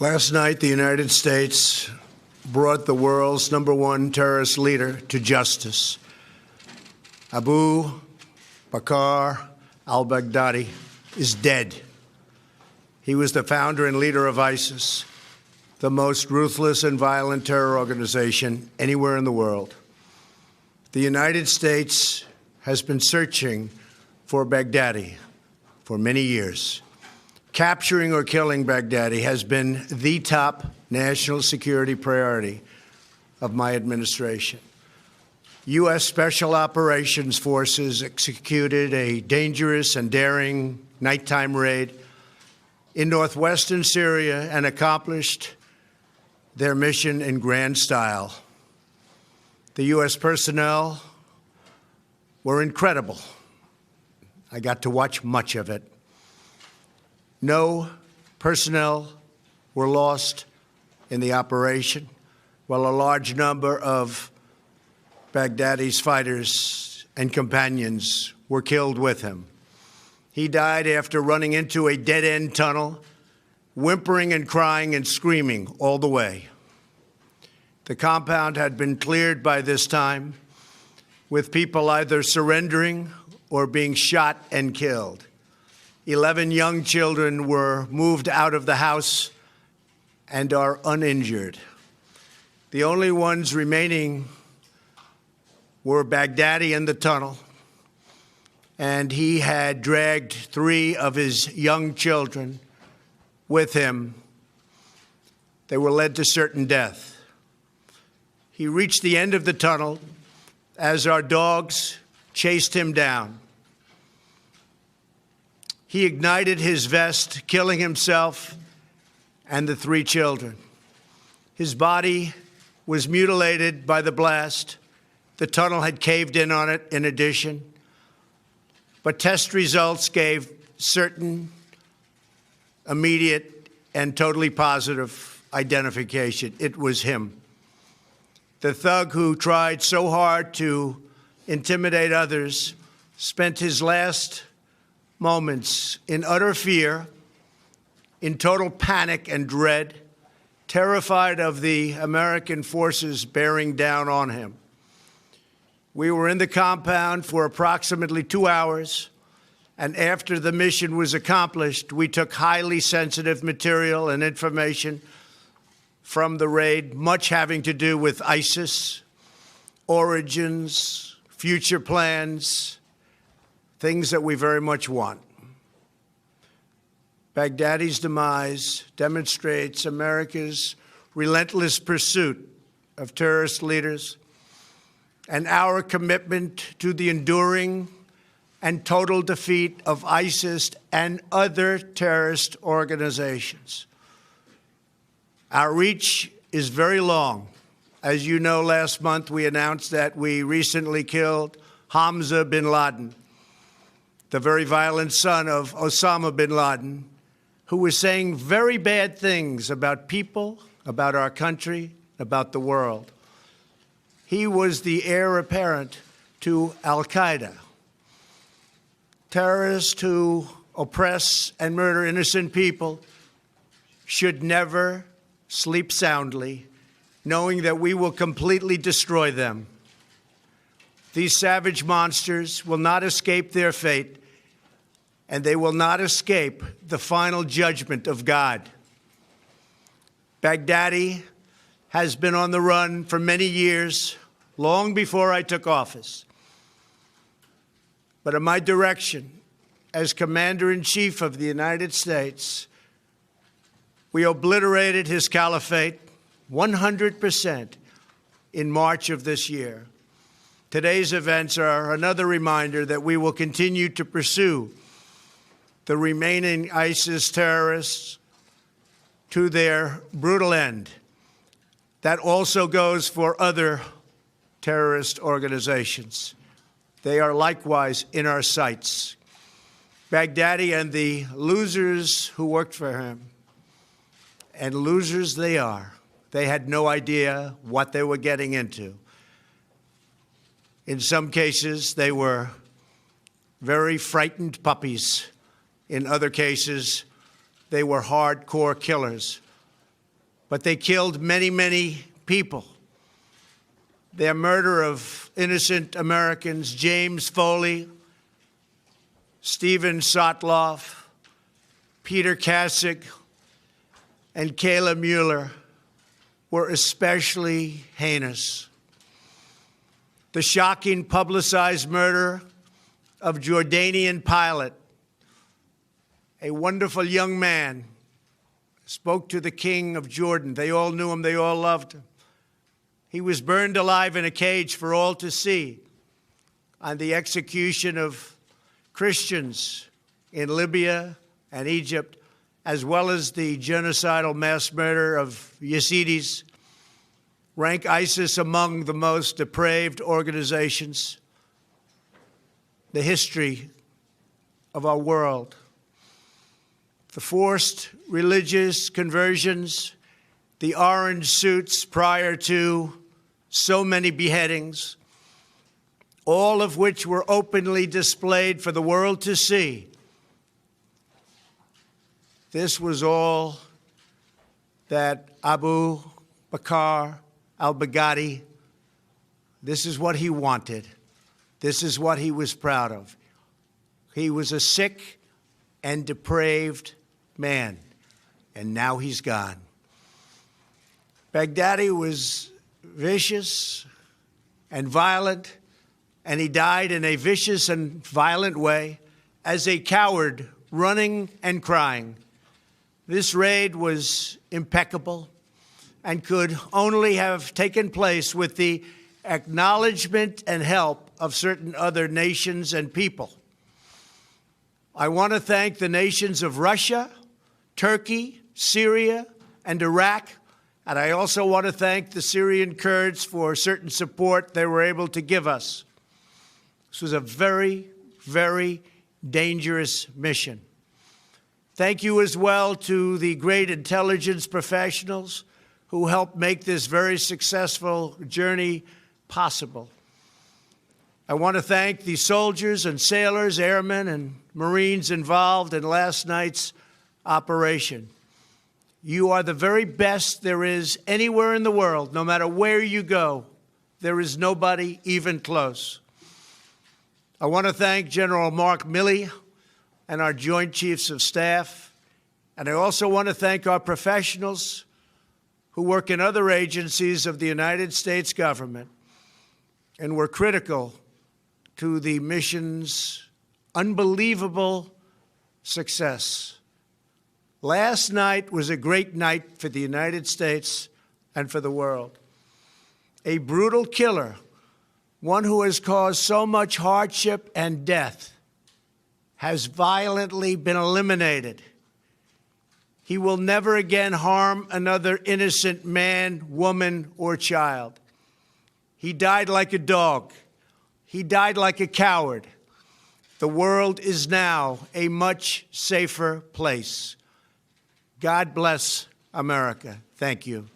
Last night, the United States brought the world's #1 terrorist leader to justice. Abu Bakr al Baghdadi is dead. He was the founder and leader of ISIS, the most ruthless and violent terror organization anywhere in the world. The United States has been searching for Baghdadi for many years. Capturing or killing Baghdadi has been the top national security priority of my administration. U.S. Special Operations Forces executed a dangerous and daring nighttime raid in northwestern Syria and accomplished their mission in grand style. The U.S. personnel were incredible. I got to watch much of it. No personnel were lost in the operation, while a large number of Baghdadi's fighters and companions were killed with him. He died after running into a dead-end tunnel, whimpering and crying and screaming all the way. The compound had been cleared by this time, with people either surrendering or being shot and killed. 11 young children were moved out of the house and are uninjured. The only ones remaining were Baghdadi in the tunnel, and he had dragged 3 of his young children with him. They were led to certain death. He reached the end of the tunnel as our dogs chased him down. He ignited his vest, killing himself and the 3 children. His body was mutilated by the blast. The tunnel had caved in on it in addition. But test results gave certain, immediate, and totally positive identification. It was him. The thug who tried so hard to intimidate others spent his last moments in utter fear, in total panic and dread, terrified of the American forces bearing down on him. We were in the compound for approximately 2 hours, and after the mission was accomplished, we took highly sensitive material and information from the raid, much having to do with ISIS, origins, future plans, things that we very much want. Baghdadi's demise demonstrates America's relentless pursuit of terrorist leaders and our commitment to the enduring and total defeat of ISIS and other terrorist organizations. Our reach is very long. As you know, last month we announced that we recently killed Hamza bin Laden, the very violent son of Osama bin Laden, who was saying very bad things about people, about our country, about the world. He was the heir apparent to Al-Qaeda. Terrorists who oppress and murder innocent people should never sleep soundly, knowing that we will completely destroy them. These savage monsters will not escape their fate, and they will not escape the final judgment of God. Baghdadi has been on the run for many years, long before I took office. But at my direction, as Commander-in-Chief of the United States, we obliterated his caliphate 100% in March of this year. Today's events are another reminder that we will continue to pursue the remaining ISIS terrorists to their brutal end. That also goes for other terrorist organizations. They are likewise in our sights. Baghdadi and the losers who worked for him, and losers they are. They had no idea what they were getting into. In some cases, they were very frightened puppies. In other cases, they were hardcore killers but they killed many, many people. Their murder of innocent Americans, James Foley, Stephen Sotloff, Peter Kasich, and Kayla Mueller, were especially heinous. The shocking publicized murder of Jordanian pilot, a wonderful young man, spoke to the king of Jordan. They all knew him, they all loved him. He was burned alive in a cage for all to see on the execution of Christians in Libya and Egypt, as well as the genocidal mass murder of Yazidis, rank ISIS among the most depraved organizations in the history of our world. The forced religious conversions, the orange suits prior to so many beheadings, all of which were openly displayed for the world to see. This was all that Abu Bakr al Baghdadi, this is what he wanted. This is what he was proud of. He was a sick and depraved man, and now he's gone. Baghdadi was vicious and violent, and he died in a vicious and violent way as a coward, running and crying. This raid was impeccable and could only have taken place with the acknowledgement and help of certain other nations and people. I want to thank the nations of Russia, Turkey, Syria, and Iraq, and I also want to thank the Syrian Kurds for certain support they were able to give us. This was a very, very dangerous mission. Thank you as well to the great intelligence professionals who helped make this very successful journey possible. I want to thank the soldiers and sailors, airmen and Marines involved in last night's operation. You are the very best there is anywhere in the world. No matter where you go, there is nobody even close. I want to thank General Mark Milley and our Joint Chiefs of Staff. And I also want to thank our professionals who work in other agencies of the United States government and were critical to the mission's unbelievable success. Last night was a great night for the United States and for the world. A brutal killer, one who has caused so much hardship and death, has violently been eliminated. He will never again harm another innocent man, woman, or child. He died like a dog. He died like a coward. The world is now a much safer place. God bless America. Thank you.